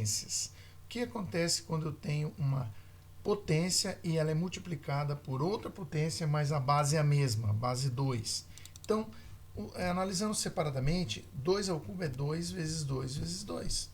potências. O que acontece quando eu tenho uma potência e ela é multiplicada por outra potência, mas a base é a mesma, a base 2? Então, analisando separadamente, 2 ao cubo é 2 vezes 2 vezes 2.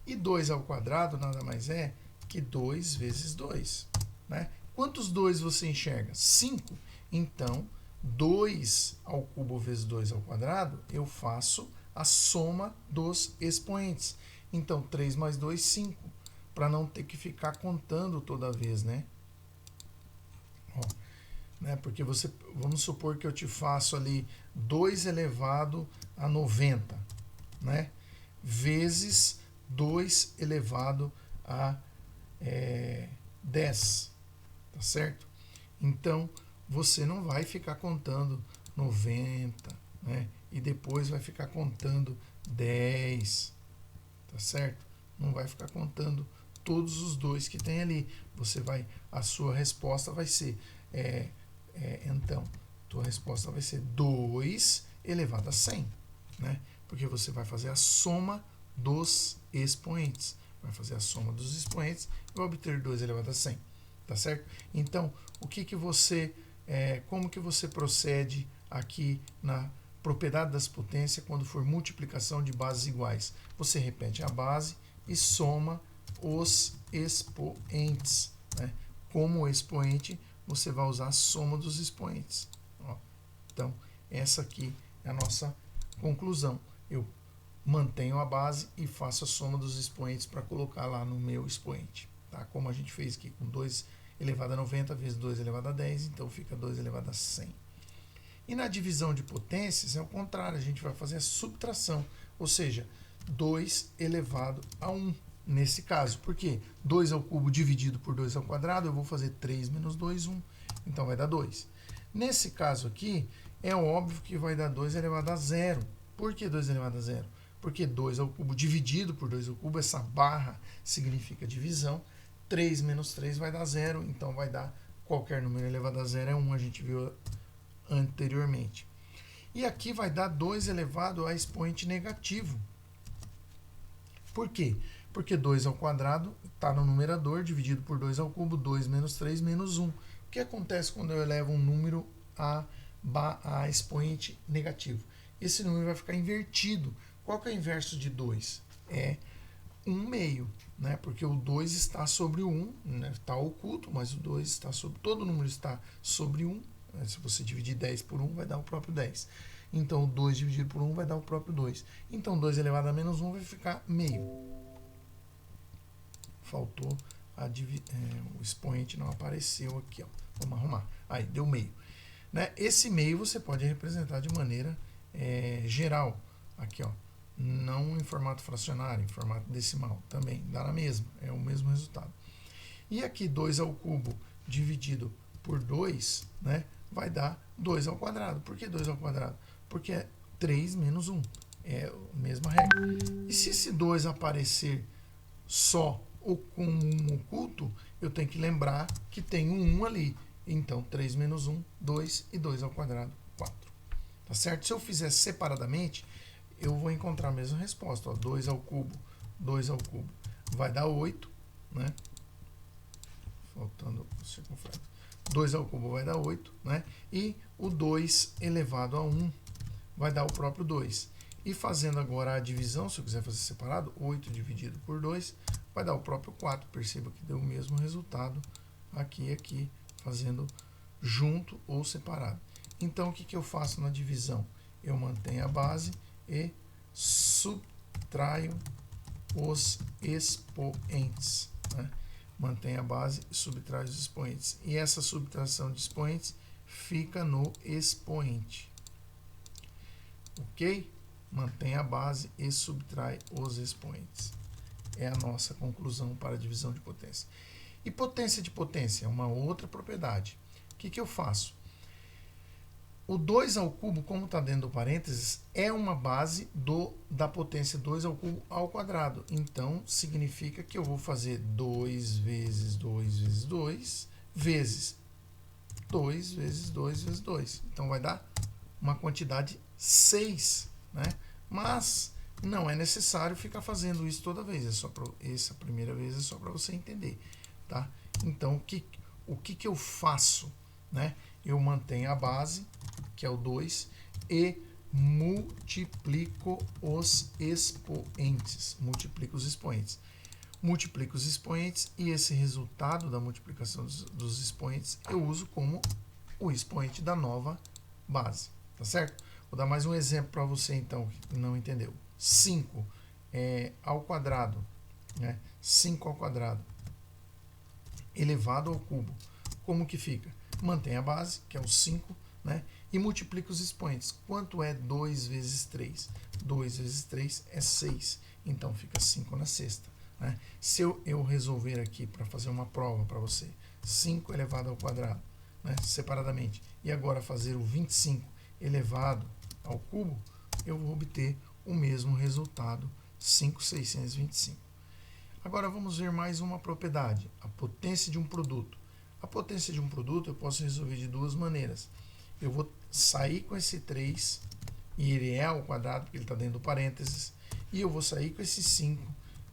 E 2 ao quadrado nada mais é que 2 vezes 2. Né? Quantos 2 você enxerga? 5. Então, 2 ao cubo vezes 2 ao quadrado, eu faço a soma dos expoentes. Então, 3 mais 2, 5. Para não ter que ficar contando toda vez, né? Ó, né? Porque vamos supor que eu te faço ali 2 elevado a 90, né? Vezes 2 elevado a 10, tá certo? Então, você não vai ficar contando 90, né? E depois vai ficar contando 10, tá certo? Não vai ficar contando todos os 2 que tem ali. A sua resposta vai ser, então, tua resposta vai ser 2 elevado a 100, né? Porque você vai fazer a soma dos expoentes. Vai fazer a soma dos expoentes e vai obter 2 elevado a 100, tá certo? Então, como que você procede aqui na propriedade das potências quando for multiplicação de bases iguais? Você repete a base e soma os expoentes, né? Como expoente, você vai usar a soma dos expoentes. Ó, então, essa aqui é a nossa conclusão. Eu mantenho a base e faço a soma dos expoentes para colocar lá no meu expoente. Tá? Como a gente fez aqui com 2 elevado a 90 vezes 2 elevado a 10, então fica 2 elevado a 100. E na divisão de potências é o contrário, a gente vai fazer a subtração, ou seja, 2 elevado a 1. Nesse caso, por quê? 2 ao cubo dividido por 2 ao quadrado, eu vou fazer 3 menos 2, 1. Então vai dar 2. Nesse caso aqui, é óbvio que vai dar 2 elevado a 0. Por que 2 elevado a 0? Porque 2 ao cubo dividido por 2 ao cubo, essa barra significa divisão. 3 menos 3 vai dar 0, então vai dar qualquer número elevado a 0 é 1, a gente viu anteriormente. E aqui vai dar 2 elevado a expoente negativo. Por quê? Porque 2 ao quadrado está no numerador, dividido por 2 ao cubo, 2 menos 3 menos 1. O que acontece quando eu elevo um número a expoente negativo? Esse número vai ficar invertido. Qual que é o inverso de 2? É 1 meio, né? Porque o 2 está sobre o 1, né? Está oculto, mas o 2 está sobre... Todo número está sobre 1. Né? Se você dividir 10 por 1, vai dar o próprio 10. Então, o 2 dividido por 1 vai dar o próprio 2. Então, 2 elevado a menos 1 vai ficar meio. Faltou o expoente, não apareceu aqui. Ó. Vamos arrumar. Aí, deu meio. Né? Esse meio você pode representar de maneira geral. Aqui, ó. Não em formato fracionário, em formato decimal. Também dá na mesma. É o mesmo resultado. E aqui, 2 ao cubo dividido por 2, né, vai dar 2 ao quadrado. Por que 2 ao quadrado? Porque é 3 menos 1. É a mesma regra. E se esse 2 aparecer só ou com um oculto, eu tenho que lembrar que tem um 1 ali. Então, 3 menos 1, 2, e 2 ao quadrado, 4. Tá certo? Se eu fizer separadamente, eu vou encontrar a mesma resposta. Ó, 2 ao cubo vai dar 8, né? Faltando o circunflexo. 2 ao cubo vai dar 8, né? E o 2 elevado a 1 vai dar o próprio 2. E fazendo agora a divisão, se eu quiser fazer separado, 8 dividido por 2 vai dar o próprio 4. Perceba que deu o mesmo resultado aqui e aqui, fazendo junto ou separado. Então, o que eu faço na divisão? Eu mantenho a base e subtraio os expoentes. Né? Mantenho a base e subtraio os expoentes. E essa subtração de expoentes fica no expoente. Ok? Mantém a base e subtrai os expoentes. É a nossa conclusão para a divisão de potência. E potência de potência é uma outra propriedade. O que eu faço? O 2 ao cubo, como está dentro do parênteses, é uma base da potência 2 ao cubo ao quadrado. Então, significa que eu vou fazer 2 vezes 2 vezes 2 vezes 2 vezes 2 vezes 2. Então, vai dar uma quantidade 6. Né? Mas, Não é necessário ficar fazendo isso toda vez, essa primeira vez é só para você entender, tá? Então, o que eu faço, né? Eu mantenho a base, que é o 2, e multiplico os expoentes. Multiplico os expoentes e esse resultado da multiplicação dos expoentes eu uso como o expoente da nova base, tá certo? Vou dar mais um exemplo para você então que não entendeu. 5 ao quadrado, né? 5 ao quadrado elevado ao cubo. Como que fica? Mantém a base, que é o 5, né? E multiplica os expoentes. Quanto é 2 vezes 3? 2 vezes 3 é 6. Então fica 5 na sexta. Né? Se eu resolver aqui para fazer uma prova para você, 5 elevado ao quadrado, né? Separadamente, e agora fazer o 25 elevado ao cubo, eu vou obter o mesmo resultado, 5.625. Agora vamos ver mais uma propriedade, a potência de um produto. A potência de um produto eu posso resolver de duas maneiras. Eu vou sair com esse 3, e ele é ao quadrado, porque ele está dentro do parênteses, e eu vou sair com esse 5,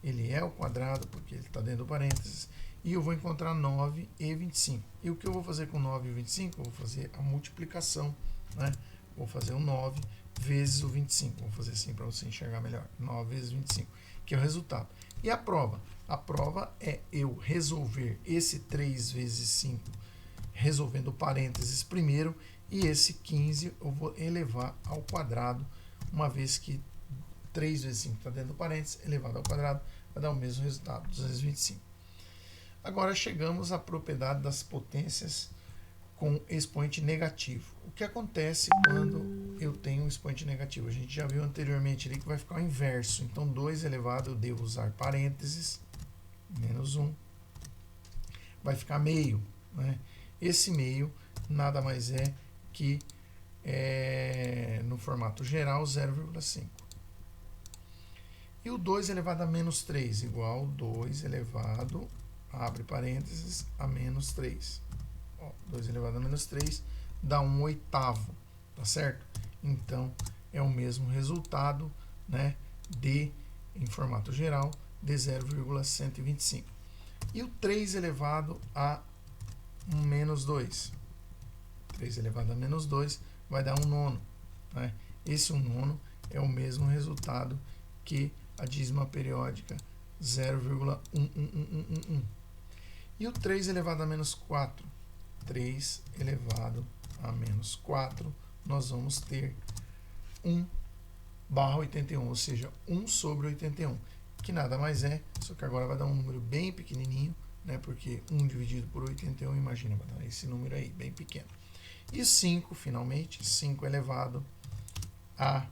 ele é ao quadrado, porque ele está dentro do parênteses, e eu vou encontrar 9 e 25. E o que eu vou fazer com 9 e 25? Eu vou fazer a multiplicação, né? Vou fazer o 9 vezes o 25. Vou fazer assim para você enxergar melhor. 9 vezes 25, que é o resultado. E a prova? A prova é eu resolver esse 3 vezes 5, resolvendo parênteses primeiro, e esse 15 eu vou elevar ao quadrado, uma vez que 3 vezes 5 está dentro do parênteses, elevado ao quadrado, vai dar o mesmo resultado, 225. Agora chegamos à propriedade das potências com expoente negativo. O que acontece quando eu tenho um expoente negativo? A gente já viu anteriormente ali que vai ficar o inverso. Então, 2 elevado, eu devo usar parênteses, menos 1. Vai ficar meio, né? Esse meio nada mais é que, no formato geral, 0,5. E o 2 elevado a menos 3, igual 2 elevado, abre parênteses, a menos 3. 2 elevado a menos 3 dá 1/8, tá certo? Então, é o mesmo resultado, né, em formato geral, de 0,125. E o 3 elevado a menos 2. 3 elevado a menos 2 vai dar 1/9. Né? Esse 1/9 é o mesmo resultado que a dízima periódica 0,11111. E o 3 elevado a menos 4? 3 elevado a menos 4, nós vamos ter 1/81, ou seja, 1 sobre 81, que nada mais é, só que agora vai dar um número bem pequenininho, né, porque 1 dividido por 81, imagina, vai dar esse número aí, bem pequeno. E 5, finalmente, 5 elevado a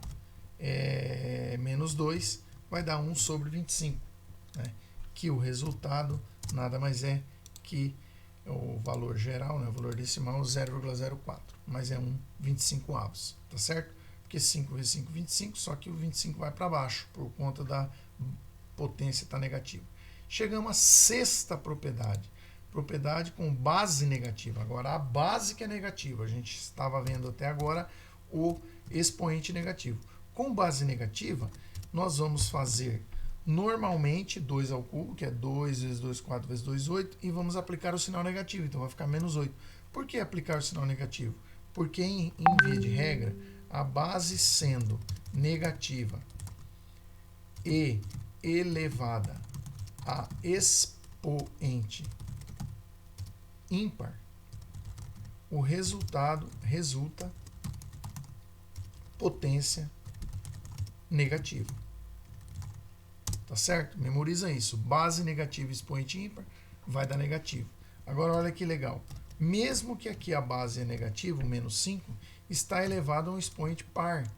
menos 2, vai dar 1 sobre 25, né, que o resultado nada mais é que o valor geral, né, o valor decimal, 0,04, mas é 1/25, tá certo? Porque 5 vezes 5, 25, só que o 25 vai para baixo, por conta da potência estar negativa. Chegamos à sexta propriedade, propriedade com base negativa. Agora, a base que é negativa, a gente estava vendo até agora o expoente negativo. Com base negativa, nós vamos fazer normalmente 2 ao cubo, que é 2 vezes 2, 4 vezes 2, 8, e vamos aplicar o sinal negativo, então vai ficar menos 8. Por que aplicar o sinal negativo? Porque, em via de regra, a base sendo negativa e elevada a expoente ímpar, o resultado resulta potência negativa. Tá certo? Memoriza isso. Base negativa, expoente ímpar, vai dar negativo. Agora, olha que legal. Mesmo que aqui a base é negativa, o menos 5, está elevado a um expoente par,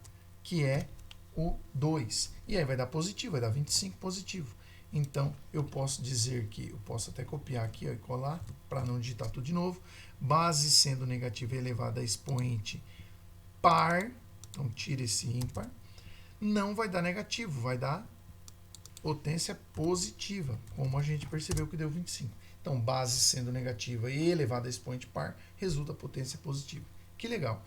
que é o 2. E aí vai dar positivo, vai dar 25 positivo. Então, eu posso dizer que, eu posso até copiar aqui, ó, e colar, para não digitar tudo de novo. Base sendo negativa elevada a expoente par, então tira esse ímpar, não vai dar negativo, vai dar potência positiva, como a gente percebeu que deu 25. Então, base sendo negativa e elevada a expoente par, resulta potência positiva. Que legal.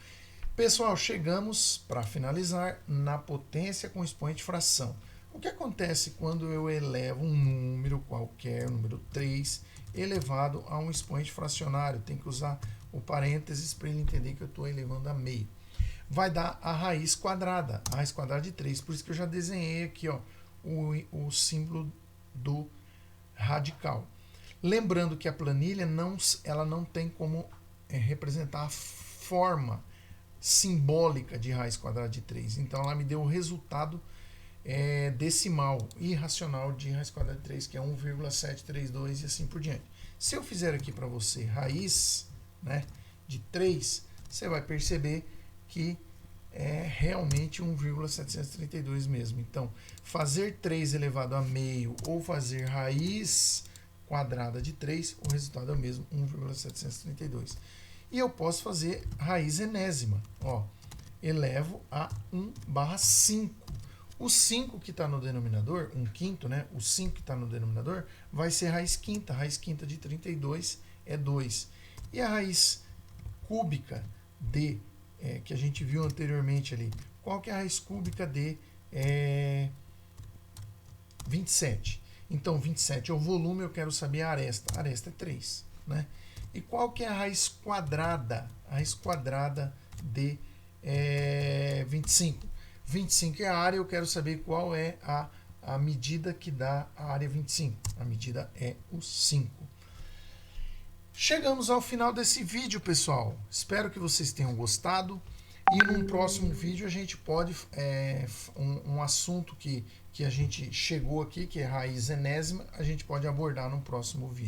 Pessoal, chegamos, para finalizar, na potência com expoente fração. O que acontece quando eu elevo um número qualquer, número 3, elevado a um expoente fracionário? Tem que usar o parênteses para ele entender que eu estou elevando a meio. Vai dar a raiz quadrada de 3. Por isso que eu já desenhei aqui, ó, o símbolo do radical. Lembrando que a planilha ela não tem como representar a forma simbólica de raiz quadrada de 3. Então ela me deu o resultado decimal, irracional de raiz quadrada de 3, que é 1,732 e assim por diante. Se eu fizer aqui para você raiz, né, de 3, você vai perceber que é realmente 1,732 mesmo. Então, fazer 3 elevado a meio ou fazer raiz quadrada de 3, o resultado é o mesmo, 1,732. E eu posso fazer raiz enésima. Ó, elevo a 1/5. O 5 que está no denominador, 1/5, né? O 5 que está no denominador vai ser raiz quinta. Raiz quinta de 32 é 2. E a raiz cúbica de, que a gente viu anteriormente ali, qual que é a raiz cúbica de 27? Então, 27 é o volume, eu quero saber a aresta. A aresta é 3, né? E qual que é a raiz quadrada? A raiz quadrada de 25. 25 é a área, eu quero saber qual é a medida que dá a área 25. A medida é o 5. Chegamos ao final desse vídeo, pessoal. Espero que vocês tenham gostado. E num próximo vídeo a gente pode... um assunto que a gente chegou aqui, que é raiz enésima, a gente pode abordar no próximo vídeo.